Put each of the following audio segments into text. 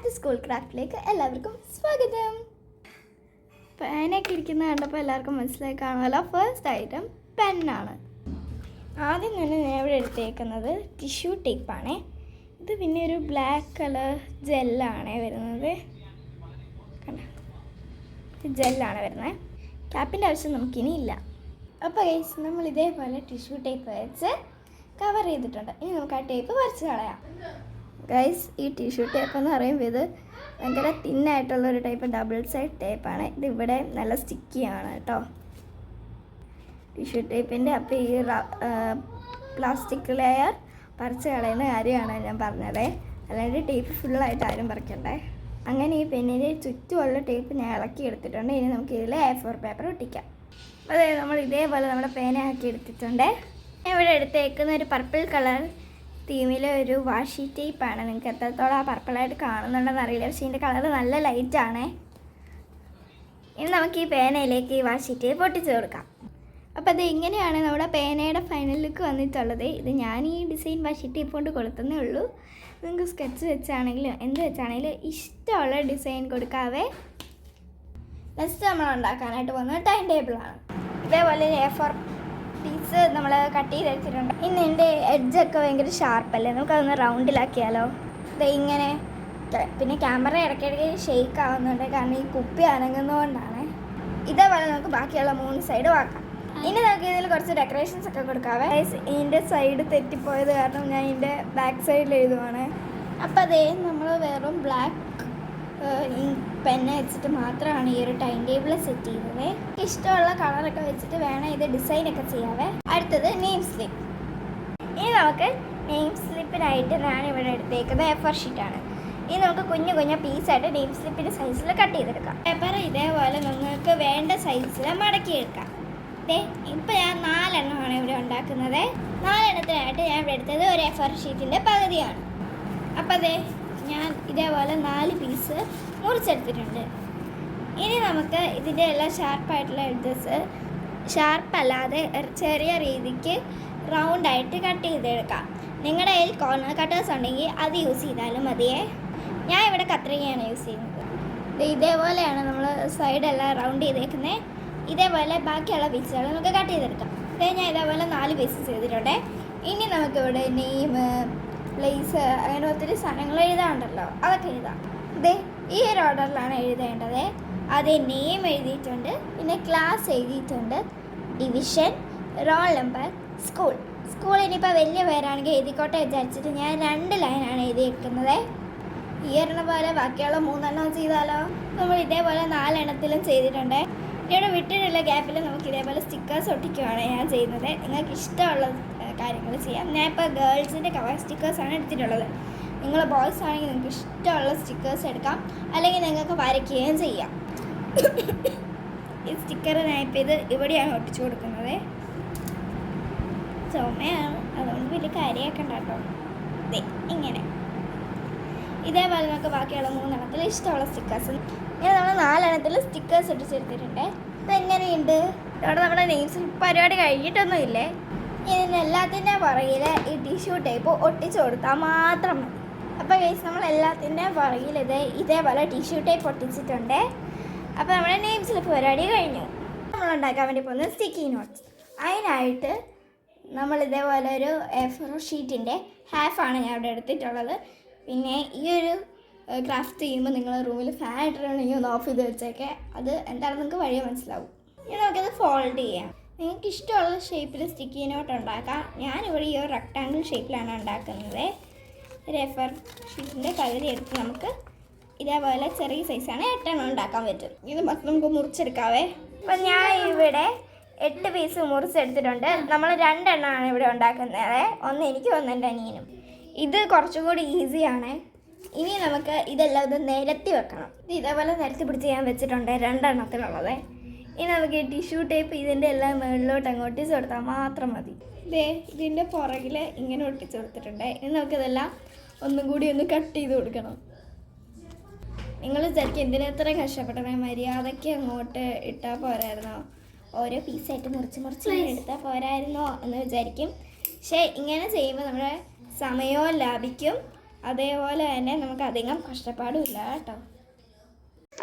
To school ക്രാഫ്റ്റിലേക്ക് എല്ലാവർക്കും സ്വാഗതം. പേനയൊക്കെ ഇരിക്കുന്നത് കണ്ടപ്പോൾ എല്ലാവർക്കും മനസ്സിലായി കാണുമല്ലോ. ഫസ്റ്റ് ഐറ്റം പെന്നാണ്. ആദ്യം തന്നെ ഞാൻ ഇവിടെ എടുത്തേക്കുന്നത് ടിഷ്യൂ ടേപ്പാണ്. ഇത് പിന്നെ ഒരു ബ്ലാക്ക് കളർ ജെല്ലാണ് വരുന്നത്. ജെല്ലാണ് വരുന്നത്. ക്യാപ്പിൻ്റെ ആവശ്യം നമുക്കിനി ഇല്ല. അപ്പോൾ ഗൈസ്, നമ്മൾ ഇതേപോലെ ടിഷ്യൂ ടേപ്പ് വെച്ച് കവർ ചെയ്തിട്ടുണ്ട്. ഇനി നമുക്ക് ആ ടേപ്പ് വരച്ച് കളയാം. ഗൈസ്, ഈ ടിഷ്യൂ ടേപ്പ് എന്ന് പറയുമ്പോൾ ഇത് ഭയങ്കര തിന്നായിട്ടുള്ളൊരു ടൈപ്പ് ഡബിൾ സൈഡ് ടേപ്പാണ്. ഇതിവിടെ നല്ല സ്റ്റിക്കിയാണ് കേട്ടോ ടിഷ്യൂ ടേപ്പിൻ്റെ. അപ്പോൾ ഈ പ്ലാസ്റ്റിക് ലെയർ പറിച്ച് കളയുന്ന കാര്യമാണ് ഞാൻ പറഞ്ഞത്. അല്ലാണ്ട് ടേപ്പ് ഫുള്ളായിട്ട് ആരും പറിക്കണ്ടേ. അങ്ങനെ ഈ പെന്നിൻ്റെ ചുറ്റുമുള്ള ടേപ്പ് ഞാൻ ഇളക്കി എടുത്തിട്ടുണ്ട്. ഇനി നമുക്ക് ഇതിൽ A4 പേപ്പർ ഒട്ടിക്കാം. അതെ, നമ്മൾ ഇതേപോലെ നമ്മുടെ പേനയാക്കി എടുത്തിട്ടുണ്ട്. ഇവിടെ എടുത്തേക്കുന്ന ഒരു പർപ്പിൾ കളർ തീമിലെ ഒരു വാഷി ടേപ്പാണ്. നിങ്ങൾക്ക് എത്രത്തോളം ആ പർപ്പിളായിട്ട് കാണുന്നുണ്ടെന്ന് അറിയില്ല, പക്ഷേ ഇതിൻ്റെ കളർ നല്ല ലൈറ്റാണ്. ഇനി നമുക്ക് ഈ പേനയിലേക്ക് ഈ വാഷി ടേപ്പ് ഒട്ടിച്ച് കൊടുക്കാം. അപ്പോൾ അത് ഇങ്ങനെയാണ് നമ്മുടെ പേനയുടെ ഫൈനൽ ലുക്ക് വന്നിട്ടുള്ളത്. ഇത് ഞാൻ ഈ ഡിസൈൻ വാഷി ടേപ്പ് കൊണ്ട് കൊടുത്തതേ ഉള്ളൂ. നിങ്ങൾക്ക് സ്കെച്ച് വെച്ചാണെങ്കിലും എന്ത് വെച്ചാണെങ്കിലും ഇഷ്ടമുള്ള ഡിസൈൻ കൊടുക്കാവേ. നെക്സ്റ്റ് നമ്മൾ ഉണ്ടാക്കാനായിട്ട് പോകുന്നത് ടൈം ടേബിളാണ്. ഇതേപോലെ A4 പീസ് നമ്മൾ കട്ട് ചെയ്ത് വെച്ചിട്ടുണ്ട്. ഇന്ന് എൻ്റെ എഡ്ജൊക്കെ ഭയങ്കര ഷാർപ്പല്ലേ, നമുക്കതൊന്ന് റൗണ്ടിലാക്കിയാലോ. ഇത് ഇങ്ങനെ. പിന്നെ ക്യാമറ ഇടയ്ക്കിടയ്ക്ക് ഷെയ്ക്ക് ആവുന്നുണ്ട്, കാരണം ഈ കുപ്പി അനങ്ങുന്നതുകൊണ്ടാണ്. ഇതേപോലെ നമുക്ക് ബാക്കിയുള്ള 3 സൈഡും ആക്കാം. ഇനി നമുക്ക് ഇതിൽ കുറച്ച് ഡെക്കറേഷൻസ് ഒക്കെ കൊടുക്കാവേ. ഇതിൻ്റെ സൈഡ് തെറ്റിപ്പോയത് കാരണം ഞാൻ ഇതിൻ്റെ ബാക്ക് സൈഡിൽ എഴുതുവാണ്. അപ്പോൾ അതേ നമ്മൾ വെറും ബ്ലാക്ക് പെന്ന് വെച്ചിട്ട് മാത്രമാണ് ഈ ഒരു ടൈം ടേബിൾ സെറ്റ് ചെയ്യുന്നത്. ഇഷ്ടമുള്ള കളറൊക്കെ വെച്ചിട്ട് വേണം ഇത് ഡിസൈനൊക്കെ ചെയ്യാവേ. അടുത്തത് നെയിം സ്ലിപ്പ്. ഇനി നമുക്ക് നെയിം സ്ലിപ്പിനായിട്ട് ഞാനിവിടെ എടുത്തേക്കുന്നത് A4 ഷീറ്റാണ്. ഇനി നമുക്ക് കുഞ്ഞു കുഞ്ഞു പീസായിട്ട് നെയിം സ്ലിപ്പിൻ്റെ സൈസിൽ കട്ട് ചെയ്തെടുക്കാം. പേപ്പർ ഇതേപോലെ നിങ്ങൾക്ക് വേണ്ട സൈസിൽ മടക്കിയെടുക്കാം. ഇപ്പോൾ ഞാൻ 4 എണ്ണമാണ് ഇവിടെ ഉണ്ടാക്കുന്നത്. 4 എണ്ണത്തിനായിട്ട് ഞാൻ ഇവിടെ എടുത്തത് ഒരു A4 ഷീറ്റിൻ്റെ പകുതിയാണ്. അപ്പോൾ അതെ, ഞാൻ ഇതേപോലെ 4 പീസ് മുറിച്ചെടുത്തിട്ടുണ്ട്. ഇനി നമുക്ക് ഇതിൻ്റെ എല്ലാം ഷാർപ്പായിട്ടുള്ള എഡ്ജസ് ഷാർപ്പല്ലാതെ ചെറിയ രീതിക്ക് റൗണ്ടായിട്ട് കട്ട് ചെയ്തെടുക്കാം. നിങ്ങളുടെ കയ്യിൽ കോർണർ കട്ടേഴ്സ് ഉണ്ടെങ്കിൽ അത് യൂസ് ചെയ്താലും മതിയേ. ഞാൻ ഇവിടെ കത്രികയാണ് യൂസ് ചെയ്യുന്നത്. ഇതേപോലെയാണ് നമ്മൾ സൈഡെല്ലാം റൗണ്ട് ചെയ്തേക്കുന്നത്. ഇതേപോലെ ബാക്കിയുള്ള പീസുകൾ നമുക്ക് കട്ട് ചെയ്തെടുക്കാം. ഞാൻ ഇതേപോലെ 4 പീസസ് ചെയ്തിട്ടുണ്ട്. ഇനി നമുക്കിവിടെ നെയിം, പ്ലേസ്, അങ്ങനെ ഒത്തിരി സാധനങ്ങൾ എഴുതാറുണ്ടല്ലോ, അതൊക്കെ എഴുതാം. ഈ ഒരു ഓർഡറിലാണ് എഴുതേണ്ടത്. ആദ്യം നെയിം എഴുതിയിട്ടുണ്ട്, പിന്നെ ക്ലാസ് എഴുതിയിട്ടുണ്ട്, ഡിവിഷൻ, റോൾ നമ്പർ, സ്കൂൾ ഇനിയിപ്പോൾ വലിയ പേരാണെങ്കിൽ എഴുതിക്കോട്ടെ വിചാരിച്ചിട്ട് ഞാൻ 2 ലൈനാണ് എഴുതിയിരിക്കുന്നത്. ഈ ഒരെണ്ണം പോലെ ബാക്കിയുള്ള 3 എണ്ണം ചെയ്താലോ. നമ്മൾ ഇതേപോലെ 4 എണ്ണത്തിലും ചെയ്തിട്ടുണ്ട്. ഇവിടെ വിട്ടിട്ടുള്ള ഗ്യാപ്പിൽ നമുക്ക് ഇതേപോലെ സ്റ്റിക്കേഴ്സ് ഒട്ടിക്കുകയാണ് ഞാൻ ചെയ്യുന്നത്. നിങ്ങൾക്ക് ഇഷ്ടമുള്ള കാര്യങ്ങൾ ചെയ്യാം. ഞാൻ ഇപ്പോൾ ഗേൾസിൻ്റെ കവർ സ്റ്റിക്കേഴ്സാണ് എടുത്തിട്ടുള്ളത്. നിങ്ങൾ ബോയ്സ് ആണെങ്കിൽ നിങ്ങൾക്ക് ഇഷ്ടമുള്ള സ്റ്റിക്കേഴ്സ് എടുക്കാം, അല്ലെങ്കിൽ നിങ്ങൾക്ക് വരയ്ക്കുകയും ചെയ്യാം. ഈ സ്റ്റിക്കർ ഞാൻ ഇപ്പോൾ ഇത് ഇവിടെയാണ് ഒട്ടിച്ചു കൊടുക്കുന്നത്. ചുമയാണ്, അതുകൊണ്ട് വലിയ കാര്യമാക്കണ്ട കേട്ടോ. ഇങ്ങനെ ഇതേപോലെ നമുക്ക് ബാക്കിയുള്ള 3 എണ്ണത്തിൽ ഇഷ്ടമുള്ള സ്റ്റിക്കേഴ്സ്. ഇങ്ങനെ നമ്മൾ 4 എണ്ണത്തിൽ സ്റ്റിക്കേഴ്സ് ഒട്ടിച്ചെടുത്തിട്ടുണ്ട്. അപ്പോൾ എങ്ങനെയുണ്ട്? ഇവിടെ നമ്മുടെ നെയിംസ് പരിപാടി കഴിഞ്ഞിട്ടൊന്നുമില്ലേ. ഇതിനെല്ലാത്തിൻ്റെ പുറകിൽ ഈ ടിഷ്യൂ ടേപ്പ് ഒട്ടിച്ചു കൊടുത്താൽ മാത്രം മതി. അപ്പോൾ ഗൈസ്, നമ്മൾ എല്ലാത്തിൻ്റെ പുറകിൽ ഇതേപോലെ ടിഷ്യൂ ടേപ്പ് ഒട്ടിച്ചിട്ടുണ്ട്. അപ്പോൾ നമ്മുടെ നെയിം സ്ലിപ്പ് പരിപാടി കഴിഞ്ഞു. നമ്മൾ ഉണ്ടാക്കാൻ വേണ്ടി പോകുന്നത് സ്റ്റിക്കി നോട്ട്സ്. അതിനായിട്ട് നമ്മൾ ഇതേപോലെ ഒരു A4 ഷീറ്റിൻ്റെ ഹാഫാണ് ഞാൻ ഇവിടെ എടുത്തിട്ടുള്ളത്. പിന്നെ ഈ ഒരു ക്രാഫ്റ്റ് ചെയ്യുമ്പോൾ നിങ്ങൾ റൂമിൽ ഫാൻ ഇട്ടിട്ടുണ്ടെങ്കിൽ ഒന്ന് ഓഫ് ചെയ്ത് വെച്ചേക്കെ. അത് എന്താണെന്ന് നിങ്ങൾക്ക് വഴിയെ മനസ്സിലാവും. ഇനി നമുക്കത് ഫോൾഡ് ചെയ്യാം. നിങ്ങൾക്ക് ഇഷ്ടമുള്ള ഷേപ്പിൽ സ്റ്റിക്കി നോട്ട് ഉണ്ടാക്കാം. ഞാനിവിടെ ഈ ഒരു റെക്ടാങ്കിൾ ഷേപ്പിലാണ് ഉണ്ടാക്കുന്നത്. ഒരു A4 ഷീറ്റിൻ്റെ പകുതി എടുത്ത് നമുക്ക് ഇതേപോലെ ചെറിയ സൈസാണ് 8 എണ്ണം ഉണ്ടാക്കാൻ പറ്റും. ഇത് മൊത്തം നമുക്ക് മുറിച്ചെടുക്കാവേ. അപ്പം ഞാൻ ഇവിടെ 8 പീസ് മുറിച്ചെടുത്തിട്ടുണ്ട്. നമ്മൾ 2 എണ്ണമാണ് ഇവിടെ ഉണ്ടാക്കുന്നത്. ഒന്ന് എനിക്കും ഒന്ന് എൻ്റെ അനിയനും. ഇത് കുറച്ചും കൂടി ഈസിയാണ്. ഇനി നമുക്ക് ഇതെല്ലാം ഇത് നിരത്തി വെക്കണം. ഇത് ഇതേപോലെ നിരത്തി പിടിച്ച് ഞാൻ വെച്ചിട്ടുണ്ട് 2 എണ്ണത്തിലുള്ളത്. ഇനി നമുക്ക് ഈ ടിഷ്യൂ ടേപ്പ് ഇതിൻ്റെ എല്ലാം മുകളിലോട്ട് അങ്ങ് ഒട്ടിച്ച് കൊടുത്താൽ മാത്രം മതി. ഇതിൻ്റെ പുറകിൽ ഇങ്ങനെ ഒട്ടിച്ച് കൊടുത്തിട്ടുണ്ട്. ഇനി നമുക്കിതെല്ലാം ഒന്നും കൂടി ഒന്ന് കട്ട് ചെയ്ത് കൊടുക്കണം. നിങ്ങൾ വിചാരിക്കും എന്തിനെത്ര കഷ്ടപ്പെട്ടത്, മര്യാദയ്ക്ക് അങ്ങോട്ട് ഇട്ടാൽ പോരായിരുന്നോ, ഓരോ പീസായിട്ട് മുറിച്ച് എടുത്താൽ പോരായിരുന്നോ എന്ന് വിചാരിക്കും. പക്ഷേ ഇങ്ങനെ ചെയ്യുമ്പോൾ നമ്മുടെ സമയവും ലാഭിക്കും, അതേപോലെ തന്നെ നമുക്ക് അധികം കഷ്ടപ്പാടുമില്ല കേട്ടോ.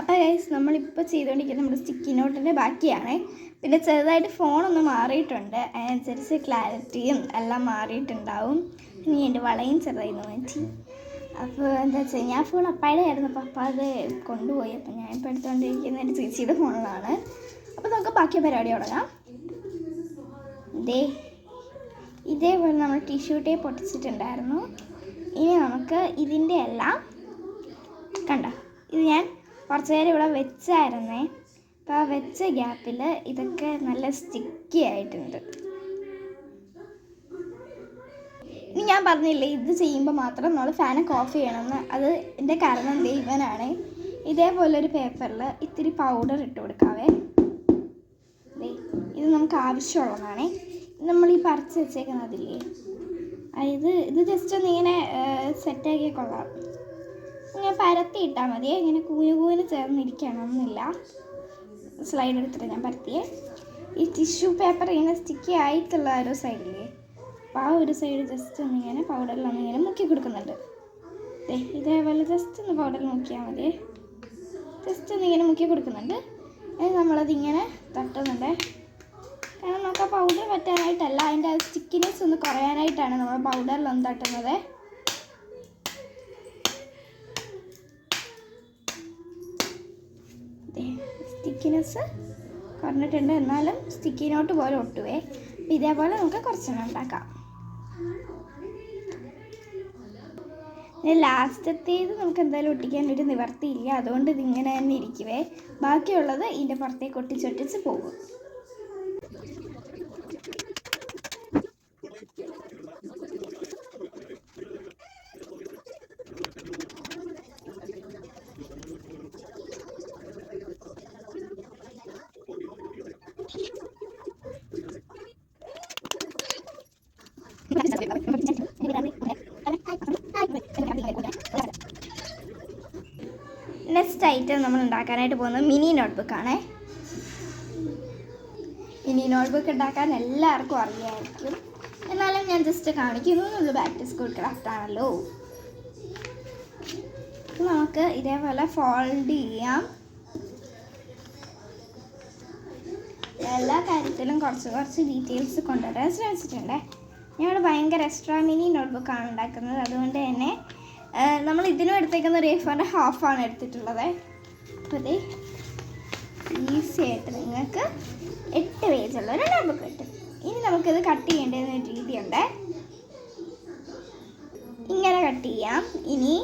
അപ്പോൾ ഗൈസ് നമ്മളിപ്പോൾ ചെയ്തുകൊണ്ടിരിക്കുന്നത് നമ്മുടെ സ്റ്റിക്കി നോട്ടിൻ്റെ ബാക്കിയാണ്. പിന്നെ ചെറുതായിട്ട് ഫോണൊന്ന് മാറിയിട്ടുണ്ട്, അതിനനുസരിച്ച് ക്ലാരിറ്റിയും എല്ലാം മാറിയിട്ടുണ്ടാവും. ഇനി എൻ്റെ വളയും ചെറുതായി മാറ്റി. അപ്പോൾ എന്താ വെച്ചാൽ ഞാൻ ഫോൺ അപ്പായുടെ ആയിരുന്നു, അപ്പോൾ അപ്പ അത് കൊണ്ടുപോയി. അപ്പോൾ ഞാനിപ്പോൾ എടുത്തുകൊണ്ടിരിക്കുന്ന എൻ്റെ ചേച്ചിയുടെ ഫോണിലാണ്. അപ്പോൾ നമുക്ക് ബാക്കി പരിപാടി തുടങ്ങാം. ഇതേപോലെ നമ്മൾ ടിഷ്യൂ ടേപ്പ് പൊട്ടിച്ചിട്ടുണ്ടായിരുന്നു. ഇനി നമുക്ക് ഇതിൻ്റെ എല്ലാം കണ്ടോ, ഇത് ഞാൻ കുറച്ച് നേരം ഇവിടെ വെച്ചായിരുന്നേ. അപ്പോൾ ആ വെച്ച ഗ്യാപ്പിൽ ഇതൊക്കെ നല്ല സ്റ്റിക്കി ആയിട്ടുണ്ട്. ഇനി ഞാൻ പറഞ്ഞില്ലേ ഇത് ചെയ്യുമ്പോൾ മാത്രം നമ്മൾ ഫാനൊക്കെ ഓഫ് ചെയ്യണമെന്ന്. അത് എൻ്റെ കാരണം ഇവനാണ്. ഇതേപോലൊരു പേപ്പറിൽ ഇത്തിരി പൗഡർ ഇട്ട് കൊടുക്കാവേ. ഇത് നമുക്ക് ആവശ്യമുള്ളതാണ്. നമ്മൾ ഈ പറിച്ച് വെച്ചേക്കുന്നതില്ലേ, ഇത് ജസ്റ്റ് ഒന്ന് ഇങ്ങനെ സെറ്റാക്കിയാൽ കൊള്ളാം. ഇങ്ങനെ പരത്തി ഇട്ടാൽ മതിയേ, ഇങ്ങനെ കൂന് ചേർന്നിരിക്കണമെന്നില്ല. സ്ലൈഡ് എടുത്തിട്ട് ഞാൻ പരത്തിയേ. ഈ ടിഷ്യൂ പേപ്പർ ഇങ്ങനെ സ്റ്റിക്കി ആയിട്ടുള്ള ഒരു സൈഡില്ലേ, അപ്പോൾ ആ ഒരു സൈഡ് ജസ്റ്റ് ഒന്നിങ്ങനെ പൗഡറിലൊന്നിങ്ങനെ മുക്കി കൊടുക്കുന്നുണ്ട്. ഇതേപോലെ ജസ്റ്റ് ഒന്ന് പൗഡറിൽ മുക്കിയാൽ മതി. ജസ്റ്റ് ഒന്നിങ്ങനെ മുക്കി കൊടുക്കുന്നുണ്ട്. അത് നമ്മളതിങ്ങനെ തട്ടുന്നുണ്ട്. കാരണം നമുക്ക് ആ പൗഡർ പറ്റാനായിട്ടല്ല, അതിൻ്റെ സ്റ്റിക്കിനെസ് ഒന്ന് കുറയാനായിട്ടാണ് നമ്മൾ പൗഡറിലൊന്ന് തട്ടുന്നത്. സ്റ്റിക്കിനെസ് കുറഞ്ഞിട്ടുണ്ട്, എന്നാലും സ്റ്റിക്കി നോട്ട് പോലെ ഒട്ടുവേ. ഇതേപോലെ നമുക്ക് കുറച്ചെണ്ണം ഉണ്ടാക്കാം. ലാസ്റ്റത്തേത് നമുക്ക് എന്തായാലും ഒട്ടിക്കാനൊരു നിവർത്തിയില്ല, അതുകൊണ്ട് ഇതിങ്ങനെ തന്നെ ഇരിക്കുവേ. ബാക്കിയുള്ളത് ഇതിൻ്റെ പുറത്തേക്ക് ഒട്ടിച്ചൊട്ടിച്ച് പോകും. നെക്സ്റ്റ് ഐറ്റം നമ്മൾ ഉണ്ടാക്കാനായിട്ട് പോകുന്നത് മിനി നോട്ട്ബുക്കാണേ. മിനി നോട്ട്ബുക്ക് ഉണ്ടാക്കാൻ എല്ലാവർക്കും അറിയാമായിരിക്കും, എന്നാലും ഞാൻ ജസ്റ്റ് കാണിക്കുന്നു. നമ്മൾ ബാക്ക് ടു സ്കൂൾ ക്രാഫ്റ്റ് ആണല്ലോ. നമുക്ക് ഇതേപോലെ ഫോൾഡ് ചെയ്യാം. എല്ലാ കാര്യത്തിലും കുറച്ച് ഡീറ്റെയിൽസ് കൊണ്ടുവരാൻ ശ്രമിച്ചിട്ടുണ്ട്. ഞാനിവിടെ ഭയങ്കര എക്സ്ട്രാ മിനി നോട്ട്ബുക്കാണ് ഉണ്ടാക്കുന്നത്. അതുകൊണ്ട് തന്നെ നമ്മൾ ഇതിനും എടുത്തേക്കുന്ന ഒരു A4 ഹാഫാണ് എടുത്തിട്ടുള്ളത്. അപ്പോൾ ഇത് ഈസി ആയിട്ട് നിങ്ങൾക്ക് 8 പേജുള്ള ഒരു നോട്ട്ബുക്ക് കിട്ടും. ഇനി നമുക്കിത് കട്ട് ചെയ്യേണ്ടതെന്ന് ഒരു രീതിയുണ്ട്. ഇങ്ങനെ കട്ട് ചെയ്യാം, ഇനി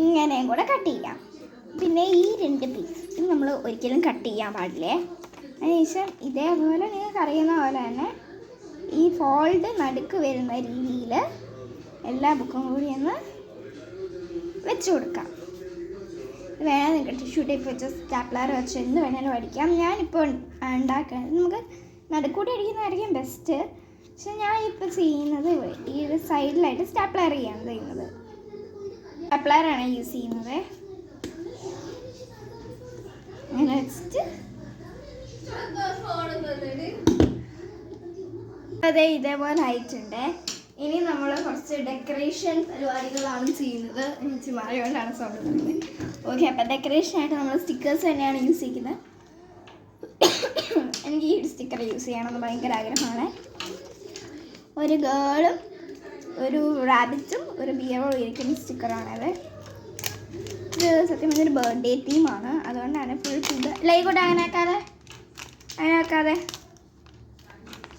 ഇങ്ങനെയും കൂടെ കട്ട് ചെയ്യാം. പിന്നെ ഈ 2 പീസ് ഇത് നമ്മൾ ഒരിക്കലും കട്ട് ചെയ്യാൻ പാടില്ലേ. അതിനുശേഷം ഇതേപോലെ നിങ്ങൾക്ക് അറിയുന്ന പോലെ തന്നെ ഈ ഫോൾഡ് നടുക്ക് വരുന്ന രീതിയിൽ എല്ലാ ബുക്കും കൂടി ഒന്ന് വെച്ച് കൊടുക്കാം. വേണമെങ്കിൽ നിങ്ങൾക്ക് ടിഷ്യൂ ടേപ്പ് വെച്ച് സ്റ്റാപ്ലർ വെച്ച് എന്ത് വേണമെങ്കിലും അടിക്കാം. ഞാനിപ്പോൾ ഉണ്ടാക്കുന്നത് നമുക്ക് നടുക്കൂടി അടിക്കുന്നതായിരിക്കും ബെസ്റ്റ്. പക്ഷെ ഞാനിപ്പോൾ ചെയ്യുന്നത് ഈ ഒരു സൈഡിലായിട്ട് സ്റ്റാപ്ലർ ചെയ്യാണ് ചെയ്യുന്നത്. സ്റ്റാപ്ലറാണ് യൂസ് ചെയ്യുന്നത്. അങ്ങനെ വെച്ചിട്ട് അതെ ഇതേപോലെ ആയിട്ടുണ്ട്. ഇനി നമ്മൾ കുറച്ച് ഡെക്കറേഷൻ പരിപാടികളാണ് ചെയ്യുന്നത്. എനിക്ക് മറയോണ്ടാണ് സൗണ്ട് പറയുന്നത്. ഓക്കെ, അപ്പം ഡെക്കറേഷനായിട്ട് നമ്മൾ സ്റ്റിക്കേഴ്സ് തന്നെയാണ് യൂസ് ചെയ്യുന്നത്. എനിക്ക് ഈ സ്റ്റിക്കർ യൂസ് ചെയ്യണമെന്ന് ഭയങ്കര ആഗ്രഹമാണ്. ഒരു ഗേളും ഒരു റാബിറ്റും ഒരു ബിയറും ഇരിക്കുന്ന സ്റ്റിക്കറാണത്. ഇത് സത്യം പറഞ്ഞൊരു ബർത്ത്ഡേ തീമാണ്, അതുകൊണ്ടാണ് ഫുൾ ഫുഡ് ലൈക്കോട്ടെ അങ്ങനെ ആക്കാതെ.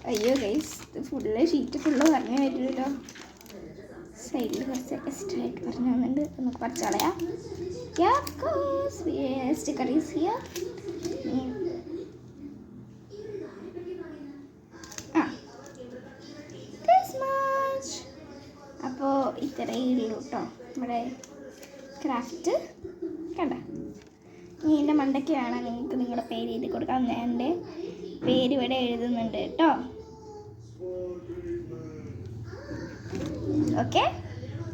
അയ്യോ ഗൈസ്, ഇത് ഫുള്ള് ഷീറ്റ് ഫുള്ള് പറഞ്ഞു വരുമല്ലോ. സൈഡിൽ കുറച്ച് എക്സ്ട്രാ ആയിട്ട് പറഞ്ഞു തന്നിട്ടുണ്ട്, നമുക്ക് കുറച്ച് കളയാം. സ്റ്റിക്കർ യൂസ് ചെയ്യാം. അപ്പോൾ ഇത്രയേ ഉള്ളൂ കേട്ടോ നമ്മുടെ ക്രാഫ്റ്റ്. കണ്ട, ഇനി എൻ്റെ മണ്ടയ്ക്ക് വേണം നിങ്ങൾക്ക് നിങ്ങളുടെ പേര് എഴുതി കൊടുക്കാം. ഞാൻ എൻ്റെ പേര് ഇവിടെ എഴുതുന്നുണ്ട് കേട്ടോ. ഓക്കെ,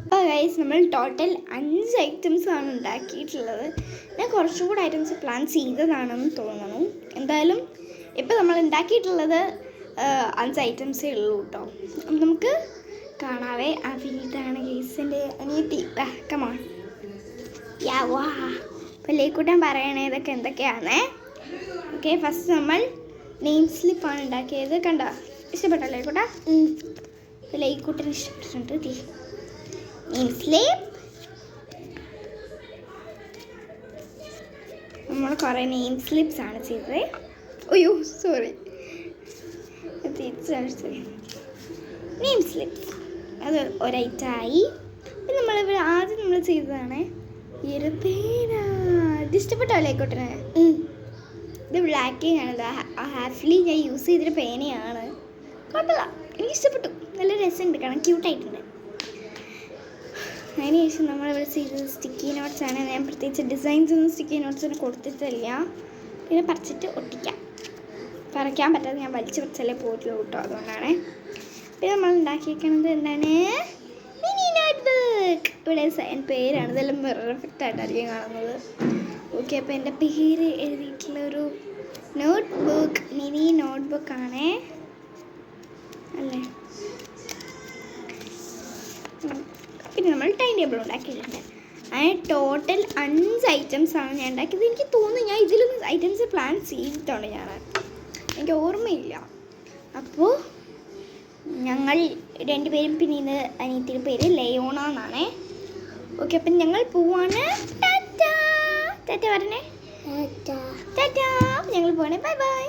അപ്പോൾ ഗൈസ് നമ്മൾ ടോട്ടൽ 5 ഐറ്റംസാണ് ഉണ്ടാക്കിയിട്ടുള്ളത്. ഞാൻ കുറച്ചും കൂടെ ഐറ്റംസ് പ്ലാൻ ചെയ്തതാണെന്ന് തോന്നുന്നു. എന്തായാലും ഇപ്പോൾ നമ്മൾ ഉണ്ടാക്കിയിട്ടുള്ളത് 5 ഐറ്റംസേ ഉള്ളൂ കേട്ടോ. നമുക്ക് കാണാവേ. പിന്നെ ഇതാണ് ഗേസിൻ്റെ അനിയത്തി. കമോൺ. യാ വാ. അപ്പോൾ ലേക്കൂട്ടൻ പറയണേ ഇതൊക്കെ എന്തൊക്കെയാണേ. ഓക്കെ, ഫസ്റ്റ് നമ്മൾ നെയിം സ്ലിപ്പാണ് ഉണ്ടാക്കിയത്. കണ്ടോ, ഇഷ്ടപ്പെട്ടോ ലേക്കൂട്ട? ലേക്കൂട്ടന് ഇഷ്ടപ്പെട്ടിട്ടുണ്ട്. Name slip. നമ്മൾ കുറേ നെയിം സ്ലിപ്സ് ആണ് ചെയ്തത്. അയ്യോ സോറി, നെയിം സ്ലിപ്സ് അത് ഒരൈറ്റായി. പിന്നെ നമ്മളിവിടെ ആദ്യം നമ്മൾ ചെയ്തതാണ് ഈ ഒരു പേന. ഇത് ഇഷ്ടപ്പെട്ടോ ലേക്കോട്ടന്? ഇത് ബ്ലാക്കിങ് ആണ്. ഇത് ഹാഫ്ലി ഞാൻ യൂസ് ചെയ്തൊരു പേനയാണ്. കുഴപ്പമില്ല, എനിക്ക് ഇഷ്ടപ്പെട്ടു. നല്ല രസമുണ്ട്, കാരണം ക്യൂട്ടായിട്ടുണ്ട്. അതിനുശേഷം നമ്മളിവിടെ ചെയ്തത് സ്റ്റിക്കി നോട്ട്സ് ആണ്. ഞാൻ പ്രത്യേകിച്ച് ഡിസൈൻസ് ഒന്നും സ്റ്റിക്കി നോട്ട്സിന് കൊടുത്തിട്ടില്ല. പിന്നെ പറിച്ചിട്ട് ഒട്ടിക്കാം. പറിക്കാൻ പറ്റാതെ ഞാൻ വലിച്ചു പറിച്ചല്ലേ പോയിട്ടുള്ളൂ കേട്ടോ, അതുകൊണ്ടാണ്. പിന്നെ നമ്മൾ ഉണ്ടാക്കിയിരിക്കുന്നത് എന്താണ്? Mini note book. ഇവിടെ എൻ്റെ പേരാണ്, ഇതെല്ലാം മിറർ എഫക്റ്റ് ആയിട്ടായിരിക്കും കാണുന്നത്. ഓക്കെ, അപ്പോൾ എൻ്റെ പേര് എഴുതിയിട്ടുള്ളൊരു നോട്ട് ബുക്ക്, മിനി നോട്ട് ബുക്കാണേ അല്ലേ. പിന്നെ നമ്മൾ ടൈം ടേബിൾ ഉണ്ടാക്കിയിട്ടുണ്ട്. അങ്ങനെ ടോട്ടൽ 5 ഐറ്റംസാണ് ഞാൻ ഉണ്ടാക്കിയത്. എനിക്ക് തോന്നുന്നു ഞാൻ ഇതിലൊന്നും ഐറ്റംസ് പ്ലാൻ ചെയ്തിട്ടുണ്ട്, എനിക്ക് ഓർമ്മയില്ല. അപ്പോൾ ഞങ്ങൾ 2 പേരും, പിന്നെ ഇത് അനിയത്തിയുടെ പേര് ലയോണ എന്നാണേ. ഓക്കെ, അപ്പം ഞങ്ങൾ പോവാണ്. ടാറ്റാ ടാറ്റ പറഞ്ഞേ. ടാറ്റാ ഞങ്ങൾ പോവാണേ. Bye bye.